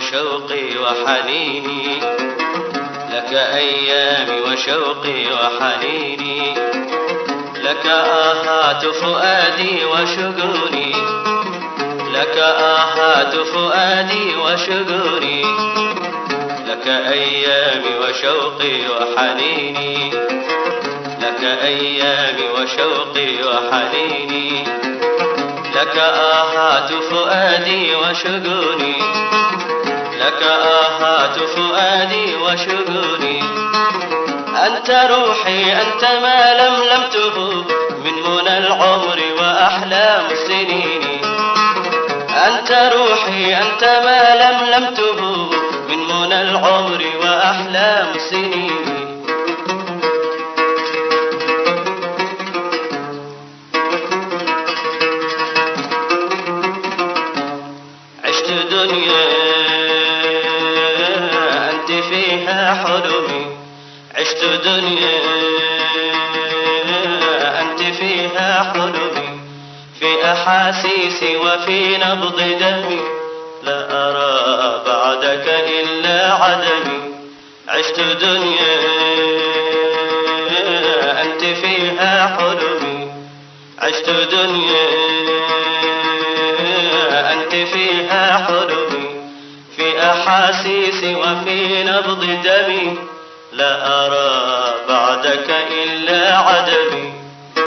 وشوقي وحنيني، لك أيامي وشوقي وحنيني، لك آهات فؤادي وشجوني، لك آهات فؤادي وشجوني، لك أيامي وشوقي وحنيني، لك أيامي وشوقي وحنيني، لك آهات فؤادي وشجوني، لك آهات فؤادي وشجوني. أنت روحي أنت ما لملمته من منى العمر وأحلام السنين، أنت روحي أنت ما لملمته من منى العمر وأحلام السنين. عشت دنيا أنت فيها حلمي، عشت دنيا أنت فيها حلمي، في أحاسيسي وفي نبض دمي، لا أرى بعدك إلا عدمي. عشت دنيا أنت فيها حلمي، عشت دنيا أنت فيها حلمي، في أحاسيسي وفي نبض دمي، لا أرى بعدك إلا عدمي.